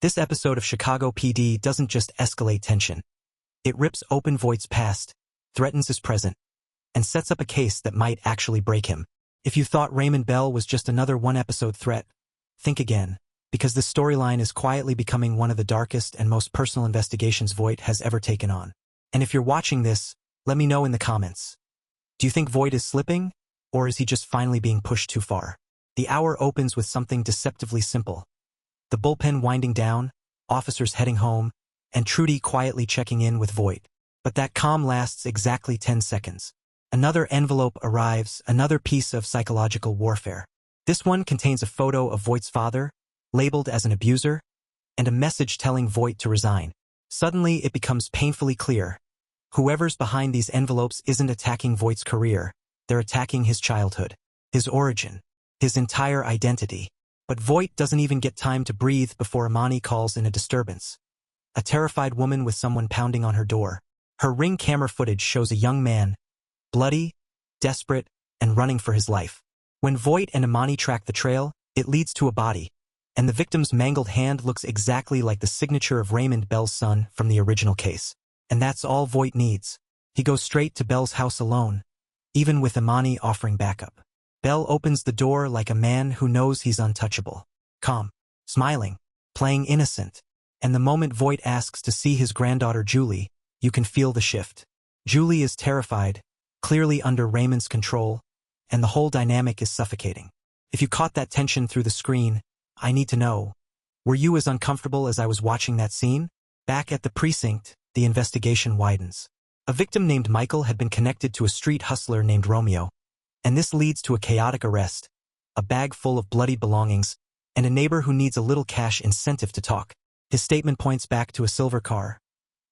This episode of Chicago PD doesn't just escalate tension. It rips open Voight's past, threatens his present, and sets up a case that might actually break him. If you thought Raymond Bell was just another one-episode threat, think again, because this storyline is quietly becoming one of the darkest and most personal investigations Voight has ever taken on. And if you're watching this, let me know in the comments. Do you think Voight is slipping, or is he just finally being pushed too far? The hour opens with something deceptively simple. The bullpen winding down, officers heading home, and Trudy quietly checking in with Voight. But that calm lasts exactly 10 seconds. Another envelope arrives, another piece of psychological warfare. This one contains a photo of Voight's father, labeled as an abuser, and a message telling Voight to resign. Suddenly, it becomes painfully clear. Whoever's behind these envelopes isn't attacking Voight's career, they're attacking his childhood, his origin, his entire identity. But Voight doesn't even get time to breathe before Imani calls in a disturbance. A terrified woman with someone pounding on her door. Her Ring camera footage shows a young man, bloody, desperate, and running for his life. When Voight and Imani track the trail, it leads to a body, and the victim's mangled hand looks exactly like the signature of Raymond Bell's son from the original case. And that's all Voight needs. He goes straight to Bell's house alone, even with Imani offering backup. Bell opens the door like a man who knows he's untouchable. Calm, smiling, playing innocent. And the moment Voight asks to see his granddaughter Julie, you can feel the shift. Julie is terrified, clearly under Raymond's control, and the whole dynamic is suffocating. If you caught that tension through the screen, I need to know, were you as uncomfortable as I was watching that scene? Back at the precinct, the investigation widens. A victim named Michael had been connected to a street hustler named Romeo, and this leads to a chaotic arrest, a bag full of bloody belongings, and a neighbor who needs a little cash incentive to talk. His statement points back to a silver car,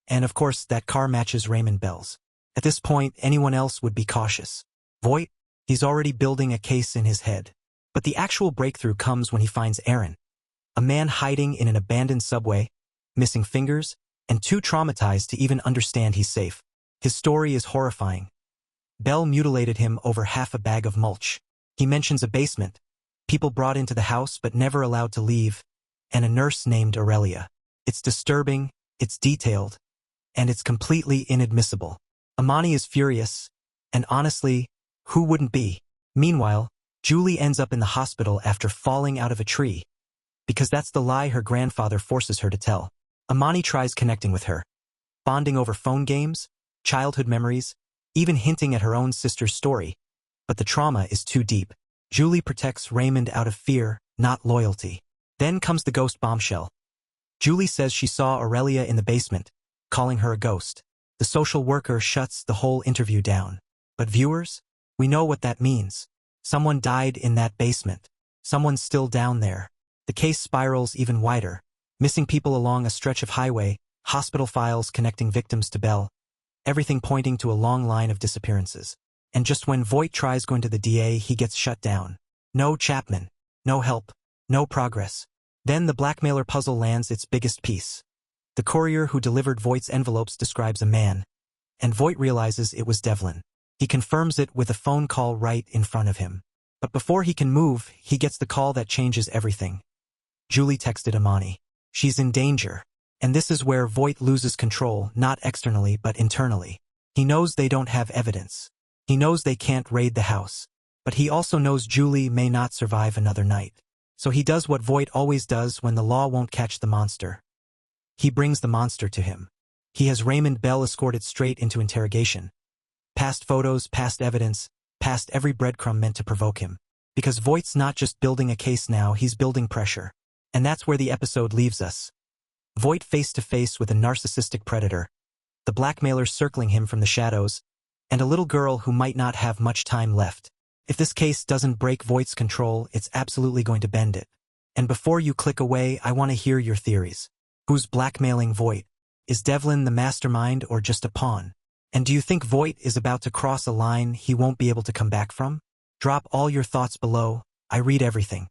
and of course that car matches Raymond Bell's. At this point, anyone else would be cautious. Voight? He's already building a case in his head. But the actual breakthrough comes when he finds Aaron, a man hiding in an abandoned subway, missing fingers, and too traumatized to even understand he's safe. His story is horrifying. Bell mutilated him over half a bag of mulch. He mentions a basement, people brought into the house but never allowed to leave, and a nurse named Aurelia. It's disturbing, it's detailed, and it's completely inadmissible. Imani is furious, and honestly, who wouldn't be? Meanwhile, Julie ends up in the hospital after falling out of a tree, because that's the lie her grandfather forces her to tell. Imani tries connecting with her, bonding over phone games, childhood memories, even hinting at her own sister's story, but the trauma is too deep. Julie protects Raymond out of fear, not loyalty. Then comes the ghost bombshell. Julie says she saw Aurelia in the basement, calling her a ghost. The social worker shuts the whole interview down. But viewers, we know what that means. Someone died in that basement. Someone's still down there. The case spirals even wider. Missing people along a stretch of highway, hospital files connecting victims to Bell, everything pointing to a long line of disappearances. And just when Voight tries going to the DA, he gets shut down. No Chapman. No help. No progress. Then the blackmailer puzzle lands its biggest piece. The courier who delivered Voight's envelopes describes a man, and Voight realizes it was Devlin. He confirms it with a phone call right in front of him. But before he can move, he gets the call that changes everything. Julie texted Imani. She's in danger. And this is where Voight loses control, not externally but internally. He knows they don't have evidence. He knows they can't raid the house. But he also knows Julie may not survive another night. So he does what Voight always does when the law won't catch the monster. He brings the monster to him. He has Raymond Bell escorted straight into interrogation. Past photos, past evidence, past every breadcrumb meant to provoke him. Because Voight's not just building a case now, he's building pressure. And that's where the episode leaves us. Voight face to face with a narcissistic predator, the blackmailer circling him from the shadows, and a little girl who might not have much time left. If this case doesn't break Voight's control, it's absolutely going to bend it. And before you click away, I want to hear your theories. Who's blackmailing Voight? Is Devlin the mastermind or just a pawn? And do you think Voight is about to cross a line he won't be able to come back from? Drop all your thoughts below. I read everything.